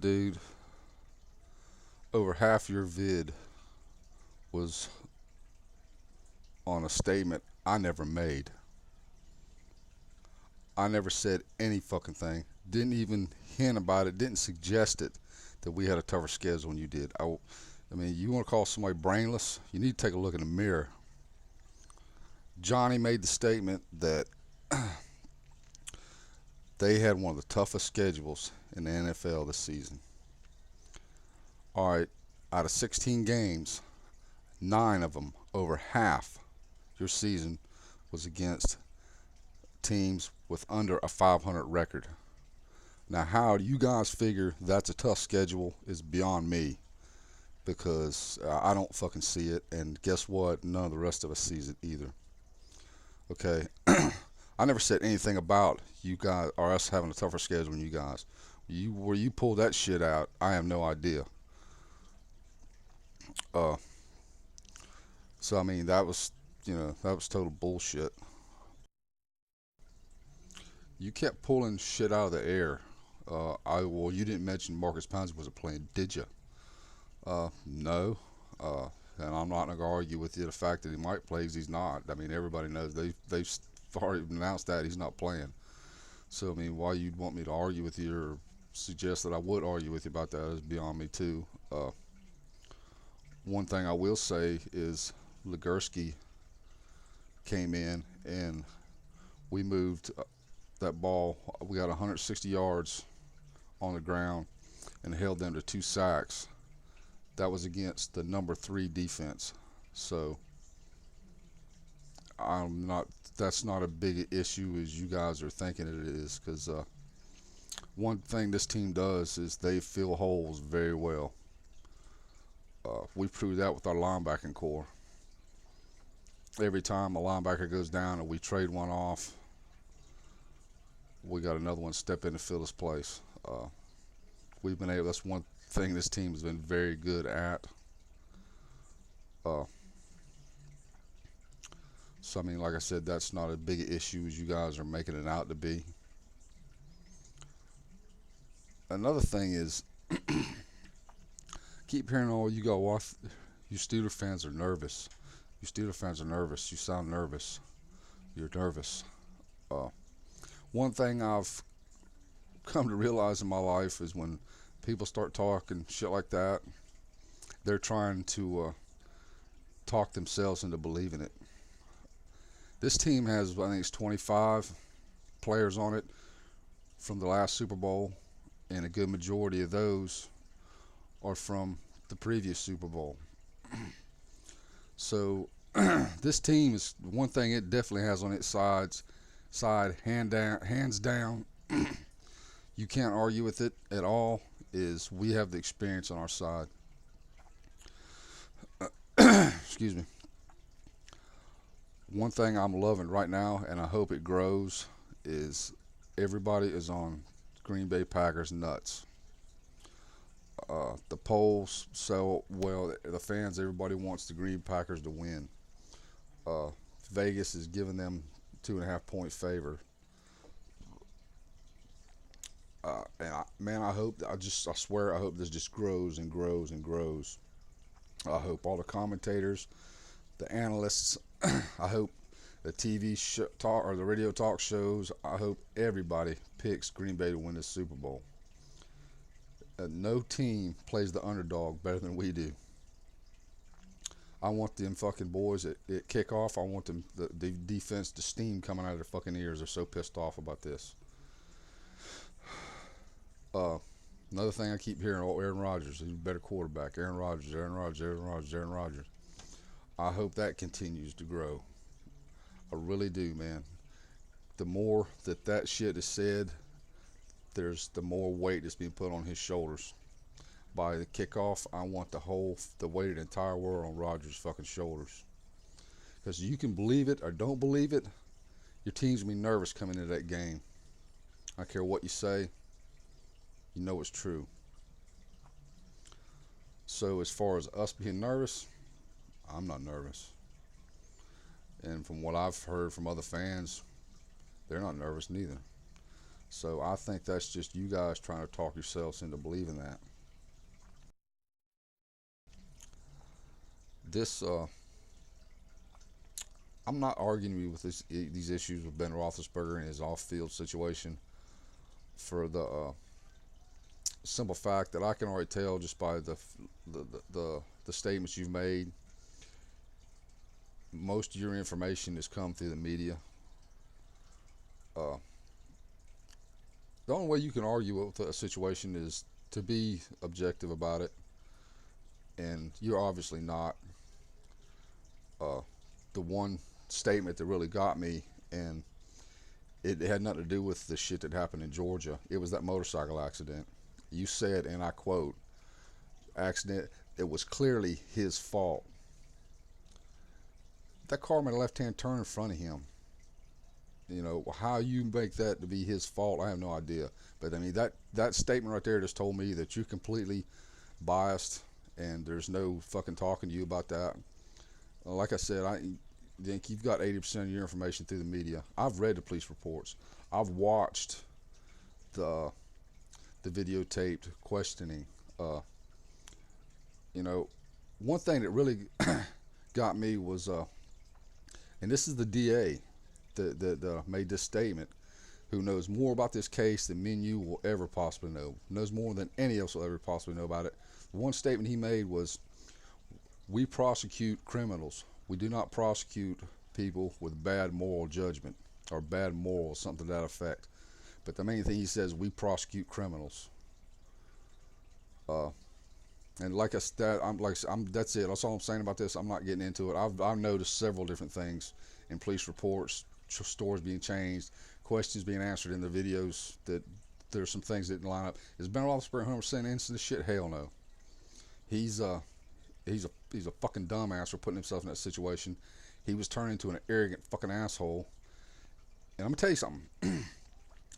Dude, over half your vid was on a statement I never made. I never said any fucking thing. Didn't even hint about it. Didn't suggest it that we had a tougher schedule than you did. I mean, you want to call somebody brainless? You need to take a look in the mirror. Johnny made the statement that they had one of the toughest schedules in the NFL this season. All right, out of 16 games, 9 of them, over half your season, was against teams with under a 500 record. Now, how do you guys figure that's a tough schedule is beyond me, because I don't fucking see it, and guess what? None of the rest of us sees it either. Okay, I never said anything about you guys or us having a tougher schedule than you guys. Where you pull that shit out, I have no idea. Uh, so I mean, that was total bullshit. You kept pulling shit out of the air. Well, you didn't mention Marcus Pouncey wasn't playing, did you? No. And I'm not going to argue with you the fact that he might play 'cause he's not. I mean, everybody knows they've already announced that he's not playing. So I mean, why you'd want me to argue with you or suggest that I would argue with you about that is beyond me too. One thing I will say is Legursky came in and we moved that ball. We got 160 yards on the ground and held them to 2 sacks. That was against the number 3 defense. So that's not a big issue as you guys are thinking it is, because one thing this team does is they fill holes very well. We proved that with our linebacking core. Every time a linebacker goes down and we trade one off, we got another one step in to fill his place. That's one thing this team has been very good at. So I mean, like I said, that's not a big issue as you guys are making it out to be. Another thing is, keep hearing all you go off. You Steeler fans are nervous. You Steeler fans are nervous. You sound nervous. You're nervous. One thing I've come to realize in my life is when people start talking shit like that, they're trying to talk themselves into believing it. This team has, I think it's 25 players on it from the last Super Bowl, and a good majority of those are from the previous Super Bowl. So this team is one thing it definitely has on its side, hands down. You can't argue with it at all. Is we have the experience on our side. Excuse me. One thing I'm loving right now, and I hope it grows, is everybody is on Green Bay Packers nuts. The polls so well, the fans, everybody wants the Green Packers to win. Vegas is giving them 2.5-point favor. Man, I swear, I hope this just grows and grows and grows. I hope all the commentators, the analysts, I hope the TV talk or the radio talk shows, I hope everybody picks Green Bay to win this Super Bowl. No team plays the underdog better than we do. I want them fucking boys at kickoff. I want the defense, the steam coming out of their fucking ears. They're so pissed off about this. Another thing I keep hearing, Aaron Rodgers, he's a better quarterback. Aaron Rodgers, Aaron Rodgers, Aaron Rodgers, Aaron Rodgers. I hope that continues to grow. I really do, man. The more that shit is said, there's the more weight that's being put on his shoulders. By the kickoff, I want the weight of the entire world on Rodgers' fucking shoulders. Because you can believe it or don't believe it, your team's gonna be nervous coming into that game. I don't care what you say, you know it's true. So as far as us being nervous, I'm not nervous. And from what I've heard from other fans, they're not nervous neither. So I think that's just you guys trying to talk yourselves into believing that. This, I'm not arguing with these issues with Ben Roethlisberger and his off-field situation for the simple fact that I can already tell just by the statements you've made. Most of your information has come through the media. Uh, the only way you can argue with a situation is to be objective about it, and you're obviously not. Uh, the one statement that really got me, and it had nothing to do with the shit that happened in Georgia. It was that motorcycle accident. You said, and I quote, accident, it was clearly his fault. That car made a left-hand turn in front of him. You know, how you make that to be his fault, I have no idea. But I mean, that statement right there just told me that you're completely biased, and there's no fucking talking to you about that. Like I said, I think you've got 80% of your information through the media. I've read the police reports. I've watched the videotaped questioning. Uh, you know, one thing that really got me was, and this is the DA that made this statement, who knows more about this case than me and you will ever possibly know, knows more than any of us will ever possibly know about it. The one statement he made was, we prosecute criminals. We do not prosecute people with bad moral judgment or bad morals, something to that effect. But the main thing he says, we prosecute criminals. Uh, and like I said, that's it. That's all I'm saying about this. I'm not getting into it. I've noticed several different things in police reports, stores being changed, questions being answered in the videos that there's some things that didn't line up. Is Ben Roethlisberger 100% innocent of shit? Hell no. He's a fucking dumbass for putting himself in that situation. He was turned into an arrogant fucking asshole. And I'm gonna tell you something.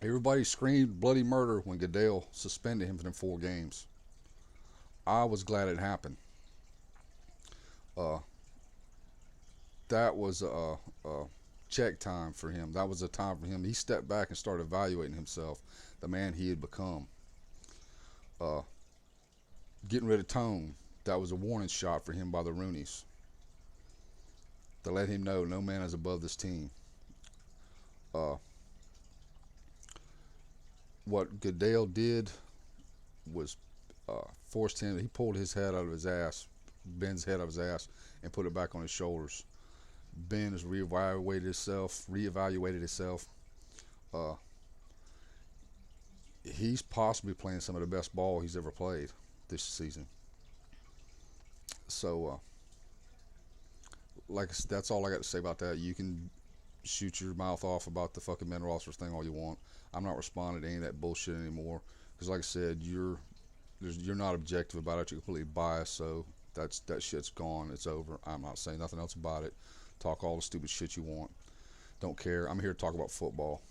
Everybody screamed bloody murder when Goodell suspended him for them 4 games. I was glad it happened. Uh, that was a check time for him. That was a time for him. He stepped back and started evaluating himself, the man he had become. Uh, getting rid of Tone, that was a warning shot for him by the Rooneys to let him know no man is above this team. Uh, what Goodell did was forced him. He pulled his head out of his ass, Ben's head out of his ass, and put it back on his shoulders. Ben has reevaluated himself. Uh, he's possibly playing some of the best ball he's ever played this season. So, like that's all I got to say about that. You can shoot your mouth off about the fucking Ben Roethlisberger thing all you want. I'm not responding to any of that bullshit anymore because, like I said, you're not objective about it. You're completely biased. So that shit's gone. It's over. I'm not saying nothing else about it. Talk all the stupid shit you want. Don't care. I'm here to talk about football.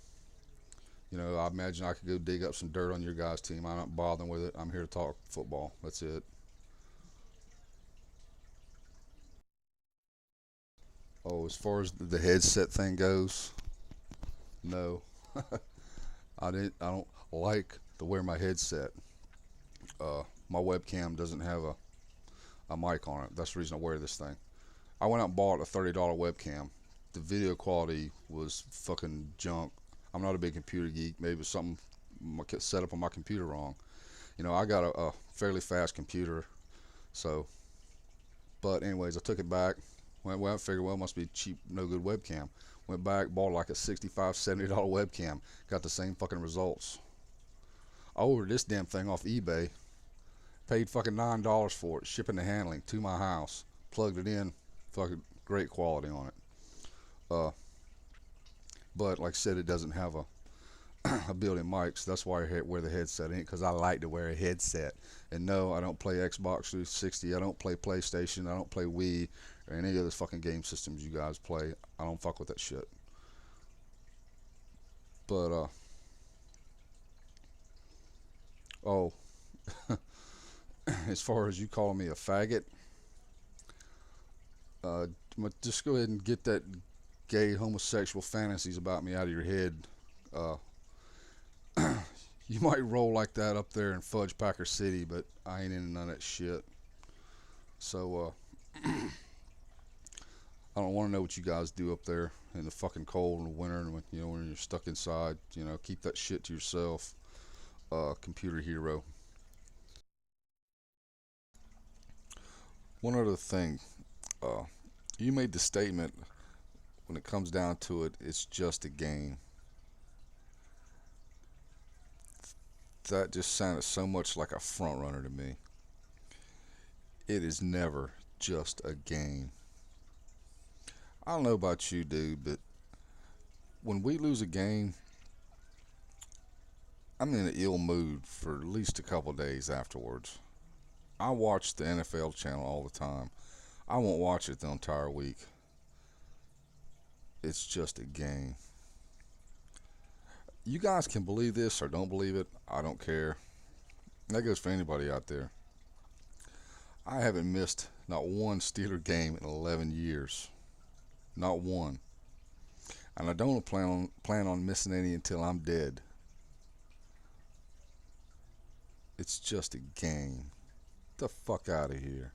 You know, I imagine I could go dig up some dirt on your guys' team. I'm not bothering with it. I'm here to talk football. That's it. Oh, as far as the headset thing goes, no. I don't like to wear my headset. My webcam doesn't have a mic on it. That's the reason I wear this thing. I went out and bought a $30 webcam. The video quality was fucking junk. I'm not a big computer geek. Maybe it was something set up on my computer wrong. You know, I got a fairly fast computer. So, but anyways, I took it back. Well, I figured, well, it must be a cheap, no good webcam. Went back, bought like a $65, $70 webcam. Got the same fucking results. I ordered this damn thing off eBay. Paid fucking $9 for it, shipping and handling to my house. Plugged it in, fucking great quality on it. Uh, but like I said, it doesn't have a built-in mic, so that's why I wear the headset in it, because I like to wear a headset. And no, I don't play Xbox 360. I don't play PlayStation. I don't play Wii or any of those fucking game systems you guys play. I don't fuck with that shit. But oh, as far as you calling me a faggot, just go ahead and get that gay homosexual fantasies about me out of your head. Uh, You might roll like that up there in Fudge Packer City, but I ain't into none of that shit. So I don't want to know what you guys do up there in the fucking cold in the winter, and when you're stuck inside. Keep that shit to yourself. Computer hero. One other thing, uh, you made the statement, when it comes down to it, it's just a game. That just sounded so much like a front runner to me. It is never just a game. I don't know about you, dude, but when we lose a game, I'm in an ill mood for at least a couple days afterwards. I watch the NFL channel all the time. I won't watch it the entire week. It's just a game. You guys can believe this or don't believe it. I don't care. That goes for anybody out there. I haven't missed not one Steeler game in 11 years. Not one. And I don't plan on missing any until I'm dead. It's just a game. Get the fuck out of here.